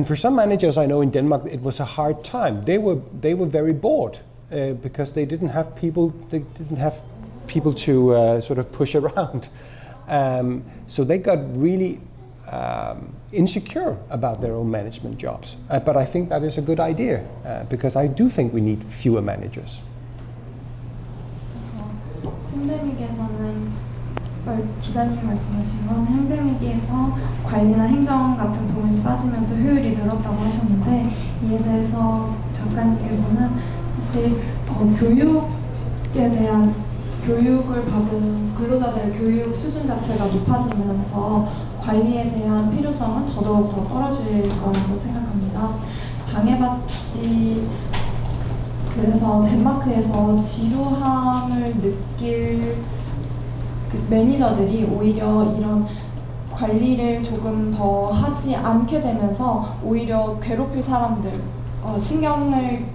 for some managers I know in Denmark, it was a hard time. They were very bored because they didn't have people. They didn't have people to sort of push around. So they got really insecure about their own management jobs. But I think that is a good idea because I do think we need fewer managers. 그래서 팬데믹에서는 기자님이 말씀하신 건 팬데믹에서 관리나 행정 같은 부분이 빠지면서 효율이 늘었다고 하셨는데, 이에 대해서 작가님께서는 사실 교육에 대한 교육을 받은 근로자들의 교육 수준 자체가 높아지면서 관리에 대한 필요성은 더더욱 더 떨어질 거라고 생각합니다. 방해받지 그래서 덴마크에서 지루함을 느낄 매니저들이 오히려 이런 관리를 조금 더 하지 않게 되면서 오히려 괴롭힐 사람들, 신경을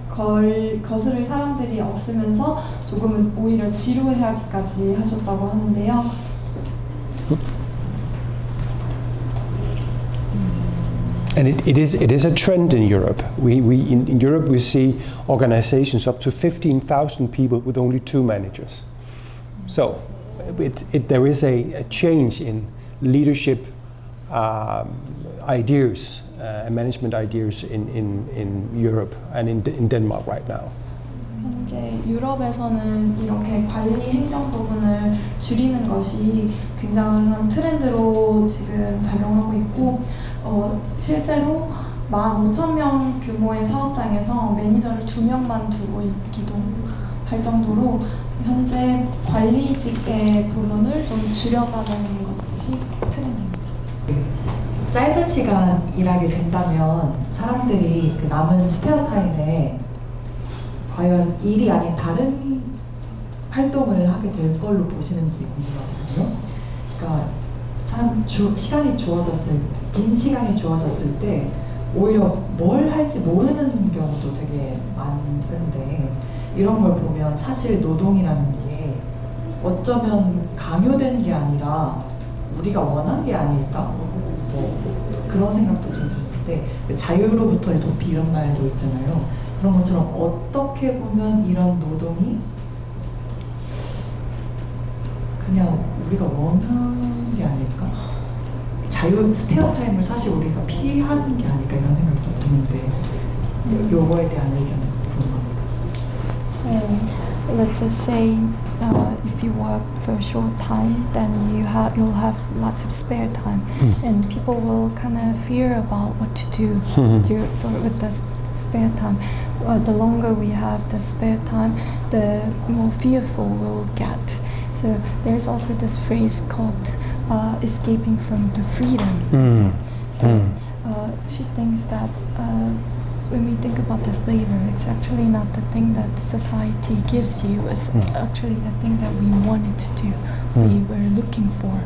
거스를 사람들이 없으면서 조금은 오히려 지루해하기까지 하셨다고 하는데요. And it is a trend in Europe. In Europe we see organizations up to 15,000 people with only 2 managers. So there is a change in leadership ideas and management ideas in Europe and in Denmark right now. 현재 유럽에서는 이렇게 관리 행정 부분을 줄이는 것이 굉장한 트렌드로 지금 작용하고 있고, 실제로 15,000명 규모의 사업장에서 매니저를 2명만 두고 있기도 할 정도로 현재 관리직의 부문을 좀 줄여가는 것이 트렌드입니다. 짧은 시간 일하게 된다면 사람들이 그 남은 스페어 타임에 과연 일이 아닌 다른 활동을 하게 될 걸로 보시는지 궁금하거든요. 그러니까 시간이 주어졌을 빈 시간이 주어졌을 때 오히려 뭘 할지 모르는 경우도 되게 많은데 이런 걸 보면 사실 노동이라는 게 어쩌면 강요된 게 아니라 우리가 원한 게 아닐까? 뭐 그런 생각도 좀 드는데 자유로부터의 도피 이런 말도 있잖아요. 그런 것처럼 어떻게 보면 이런 노동이 그냥 우리가 원하는 게 아닐까? 스페어 타임을 사실 우리가 피하는 게 아닐까 이런 생각도 드는데 요거에 대한 의견 궁금합니다. So let's just say if you work for a short time, then you'll have lots of spare time, and people will kind of fear about what to do with the spare time. The longer we have the spare time, the more fearful we'll get. So there's also this phrase called escaping from the freedom. So she thinks that when we think about the slavery, it's actually not the thing that society gives you, it's actually the thing that we wanted to do, we were looking for.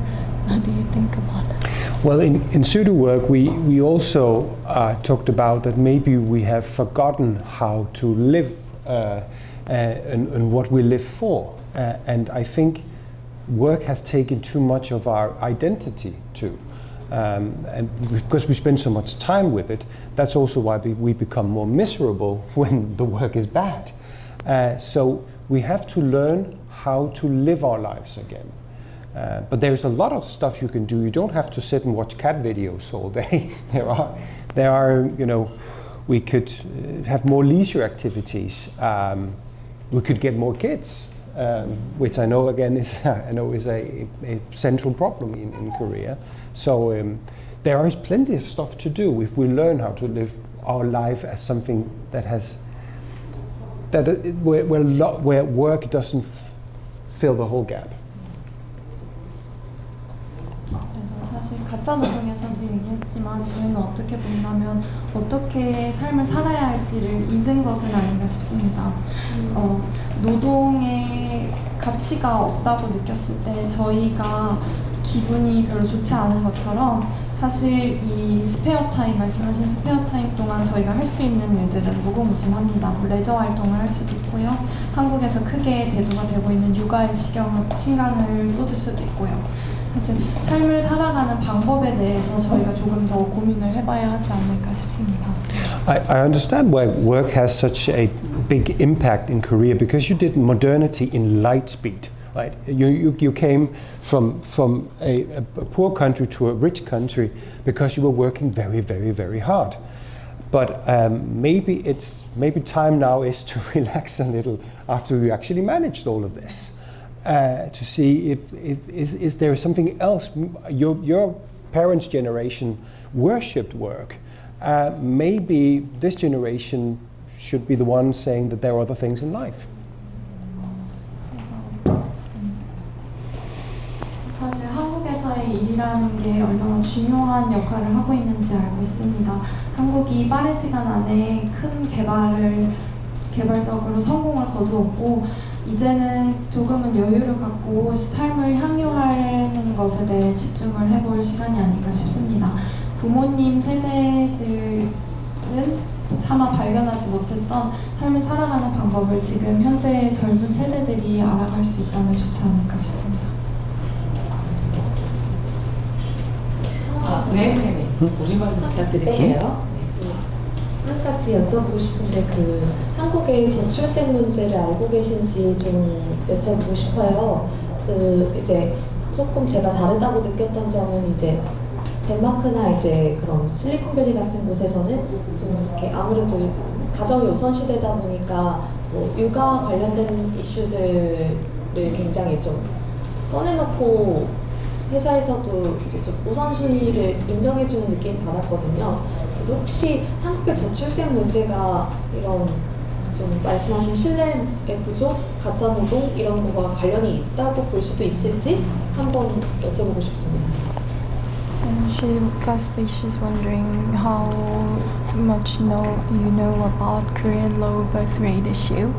How do you think about it? Well, in pseudo work, we also talked about that maybe we have forgotten how to live and what we live for. And I think work has taken too much of our identity too. And because we spend so much time with it, that's also why we become more miserable when the work is bad. So we have to learn how to live our lives again. But there's a lot of stuff you can do. You don't have to sit and watch cat videos all day. There are, you know, we could have more leisure activities. We could get more kids, which I know again is a central problem in Korea. So there is plenty of stuff to do if we learn how to live our life as something that has where work doesn't fill the whole gap. 그래서 사실 가짜 노동에서도 얘기했지만 저희는 어떻게 본다면 어떻게 삶을 살아야 할지를 잊은 것은 아닌가 싶습니다. 노동의 가치가 없다고 느꼈을 때 저희가 기분이 별로 좋지 않은 것처럼 사실 이 스페어 타임, 말씀하신 스페어 타임 동안 저희가 할 수 있는 일들은 무궁무진합니다. 레저 활동을 할 수도 있고요. 한국에서 크게 대두가 되고 있는 육아의 시간을 쏟을 수도 있고요. 사실 삶을 살아가는 방법에 대해서 저희가 조금 더 고민을 해봐야 하지 않을까 싶습니다. I understand why work has such a big impact in Korea because you did modernity in light speed. Right? You came from a poor country to a rich country because you were working very, very, very hard. But maybe time now is to relax a little after you actually managed all of this, to see if is there something else. Your parents' generation worshipped work. Maybe this generation should be the one saying that there are other things in life. 사실 한국에서의 일이라는 게 얼마나 중요한 역할을 하고 있는지 알고 있습니다. 한국이 빠른 시간 안에 큰 개발적으로 성공을 거두었고 이제는 조금은 여유를 갖고 삶을 향유하는 것에 대해 집중을 해볼 시간이 아닌가 싶습니다. 부모님 세대들은 차마 발견하지 못했던 삶을 살아가는 방법을 지금 현재 젊은 세대들이 알아갈 수 있다면 좋지 않을까 싶습니다. 네. 우리말 부탁드릴게요. 한 가지 여쭤보고 싶은데 한국의 저출생 문제를 알고 계신지 좀 여쭤보고 싶어요. 이제 조금 제가 다르다고 느꼈던 점은 이제 덴마크나 이제 그런 실리콘밸리 같은 곳에서는 좀 이렇게 아무래도 가정이 우선시되다 보니까 뭐 육아 관련된 이슈들을 굉장히 좀 꺼내놓고 회사에서도 이제 좀 우선순위를 인정해주는 느낌 받았거든요. 그래서 혹시 한국의 저출생 문제가 이런 좀 말씀하신 신뢰의 부족, 가짜 노동 이런 거와 관련이 있다고 볼 수도 있을지 한번 여쭤보고 싶습니다. So firstly, she's wondering how much you know about Korean low birth rate issue,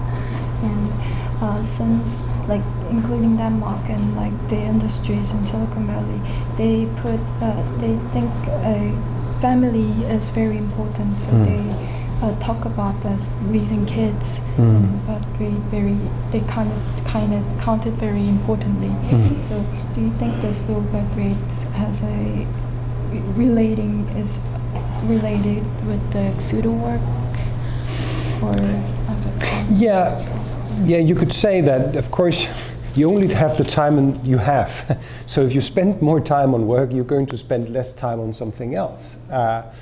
and since like including Denmark and like the industries in Silicon Valley, they think family is very important, so they talk about as raising kids and the birth rate they kind of count it very importantly. So do you think this low birth rate has is related with the pseudo work or Yeah, you could say that, of course, you only have the time you have. So if you spend more time on work, you're going to spend less time on something else. But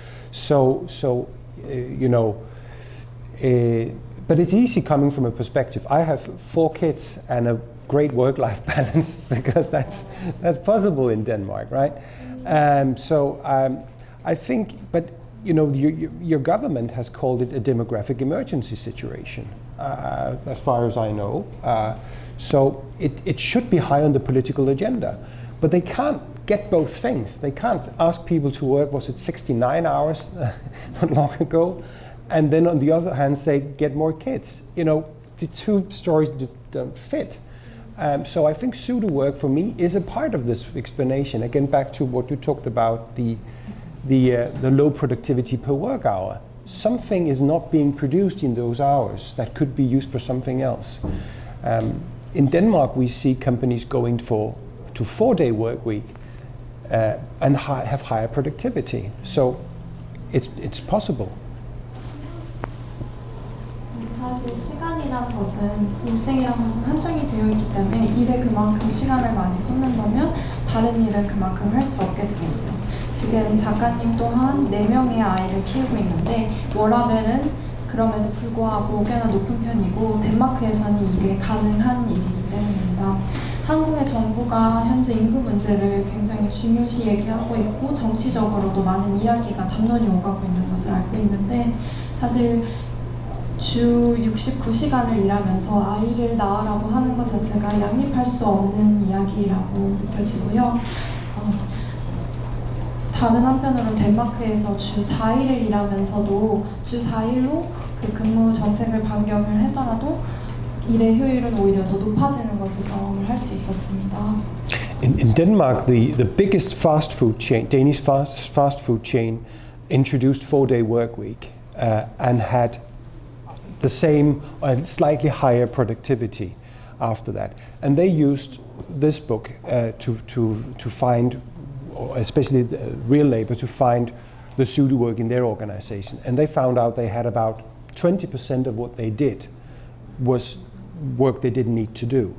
it's easy coming from a perspective. I have 4 kids and a great work-life balance because that's possible in Denmark, right? I think, but your government has called it a demographic emergency situation, as far as I know. So it should be high on the political agenda, but they can't get both things. They can't ask people to work, was it 69 hours not long ago, and then on the other hand say get more kids. The two stories don't fit. So I think pseudo work for me is a part of this explanation. Again, back to what you talked about, the low productivity per work hour. Something is not being produced in those hours that could be used for something else. In Denmark, we see companies going to 4-day work week and have higher productivity. So it's possible. 사실 시간이란 것은 일생이란 것은 한정이 되어 있기 때문에 일에 그만큼 시간을 많이 쏟는다면 다른 일은 그만큼 할 수 없게 되겠죠. 지금 작가님 또한 4명의 아이를 키우고 있는데 워라벨은 그럼에도 불구하고 꽤나 높은 편이고 덴마크에서는 이게 가능한 일이기 때문입니다. 한국의 정부가 현재 인구 문제를 굉장히 중요시 얘기하고 있고 정치적으로도 많은 이야기가 담론이 오가고 있는 것을 알고 있는데 사실 주 69시간을 일하면서 아이를 낳으라고 하는 것 자체가 양립할 수 없는 이야기라고 느껴지고요. 다른 한편으로 덴마크에서 주 4일을 일하면서도 주 4일로 그 근무 정책을 변경을 하더라도 일의 효율은 오히려 더 높아지는 것을 경험을 할 수 있었습니다. In Denmark, the biggest fast food chain, Danish fast food chain, introduced 4-day work week and had the same and slightly higher productivity after that. And they used this book to find, especially the real labor, to find the pseudo work in their organization. And they found out they had about 20% of what they did was work they didn't need to do.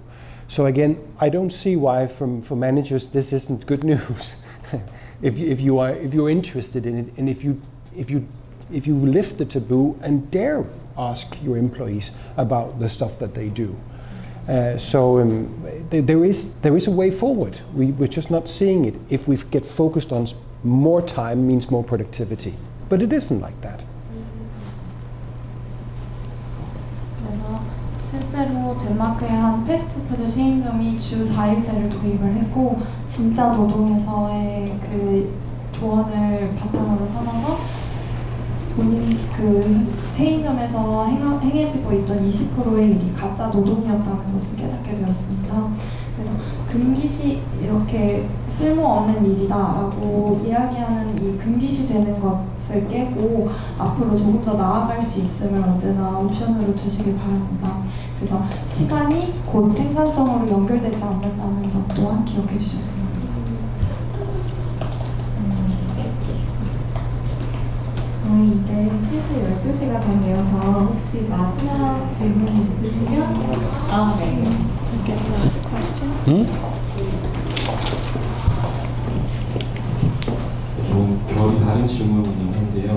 So again, I don't see why for managers this isn't good news. if you're interested in it, and if you lift the taboo and dare ask your employees about the stuff that they do. There is a way forward. We're just not seeing it. If we get focused on more time means more productivity. But it isn't like that. 그래서 실제로 덴마크의 한 패스트푸드 체인점이 주 4일제를 도입을 했고 진짜 노동에서의 그 조언을 바탕으로 삼아서 본인 그 체인점에서 행해지고 있던 20%의 일이 가짜 노동이었다는 것을 깨닫게 되었습니다. 그래서 금기시 이렇게 쓸모없는 일이다라고 이야기하는 이 금기시 되는 것을 깨고 앞으로 조금 더 나아갈 수 있음을 언제나 옵션으로 두시길 바랍니다. 그래서 시간이 곧 생산성으로 연결되지 않는다는 점 또한 기억해 주셨습니다. 저희 이제 슬슬 12시가 다 되어서 혹시 마지막 질문이 있으시면 네. Get the last question. 좀 결이 다른 질문이긴 한데요.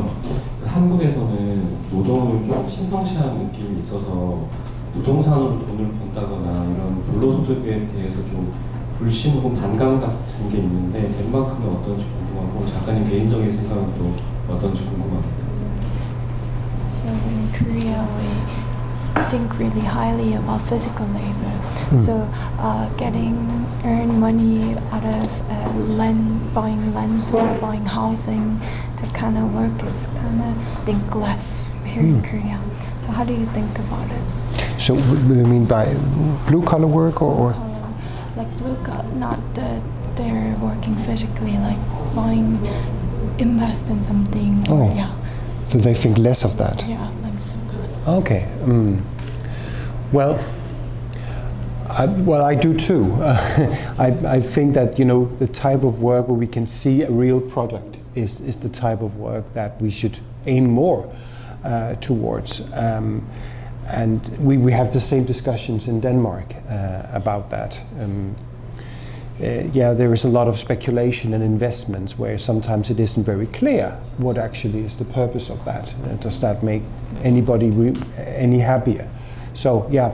한국에서는 노동을 좀 신성시한 느낌이 있어서 부동산으로 돈을 번다거나 이런 불로소득에 대해서 좀 불신 혹은 반감 같은 게 있는데 덴마크는 어떤지 궁금하고 작가님 개인적인 생각은 또 어떤지 궁금합니다. So in Korea we think really highly about physical labor. So earn money out of buying land or buying housing, that kind of work is kind of thankless here in Korea. So how do you think about it? So what do you mean by blue collar work or? Like blue collar, not that they're working physically, like buying, invest in something. Oh. Yeah. Do they think less of that? Yeah, like some kind. Okay. Well, I do too. I think that, you know, the type of work where we can see a real product is the type of work that we should aim more towards. And we have the same discussions in Denmark about that. Yeah, there is a lot of speculation and investments where sometimes it isn't very clear what actually is the purpose of that. Does that make anybody any happier? So yeah,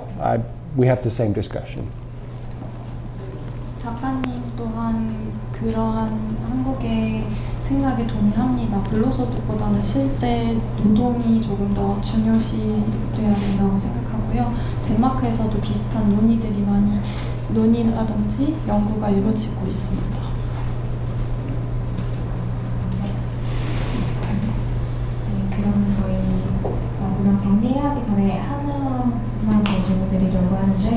we have the same discussion. 작가님 또한 그러한 한국의 생각에 동의합니다. 근로소득보다는 실제 노동이 조금 더 중요시되어야 된다고 생각하고요. 덴마크에서도 비슷한 논의들이 많이 논의라든지 연구가 이루어지고 있습니다. 네, 그러면 저희 마지막 정리하기 전에 하나만 더 질문드리려고 하는데,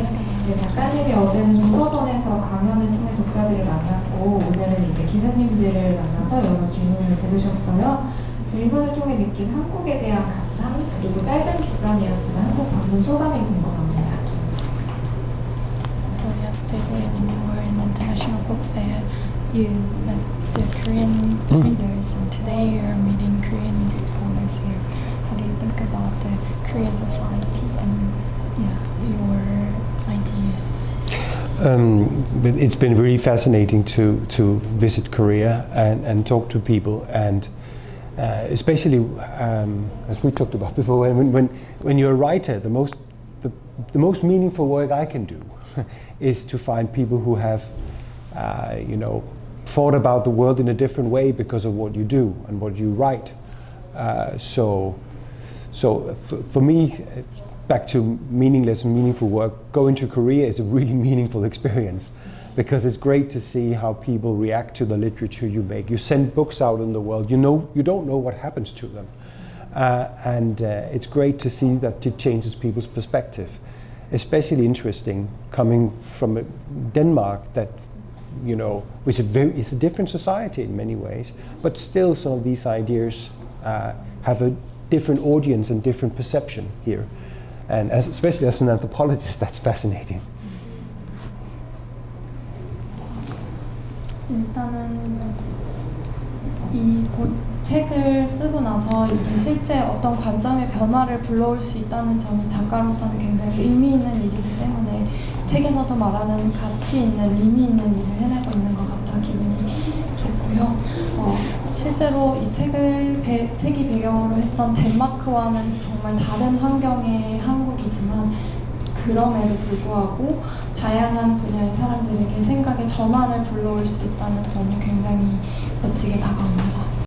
네, 작가님이 어제는 도서관에서 강연을 통해 독자들을 만났고 오늘은 이제 기자님들을 만나서 여러 질문을 들으셨어요. 질문을 통해 느낀 한국에 대한 감상, 그리고 짧은 기간이었지만 한국 방문 소감이 궁금합니다. So yesterday when you were in the International Book Fair, you met the Korean readers, and today you're meeting Korean reporters here. How do you think about the Korean society and your ideas? But it's been really fascinating to visit Korea and talk to people, and especially as we talked about before, when you're a writer, the most meaningful work I can do is to find people who have thought about the world in a different way because of what you do and what you write. So for me, back to meaningless and meaningful work, going to Korea is a really meaningful experience because it's great to see how people react to the literature you make. You send books out in the world, you don't know what happens to them. And it's great to see that it changes people's perspective. Especially interesting coming from Denmark, that which is a different society in many ways, but still some of these ideas have a different audience and different perception here. And especially as an anthropologist, that's fascinating. 일단은 이 책을 쓰고 나서 이게 실제 어떤 관점의 변화를 불러올 수 있다는 점이 작가로서는 굉장히 의미 있는 일이기 때문에 책에서도 말하는 가치 있는 의미 있는 일을 해내고 있는 것 같다 기분이 좋고요. 실제로 이 책이 배경으로 했던 덴마크와는 정말 다른 환경의 한국이지만 그럼에도 불구하고 다양한 분야의 사람들에게 생각의 전환을 불러올 수 있다는 점이 굉장히 멋지게 다가옵니다.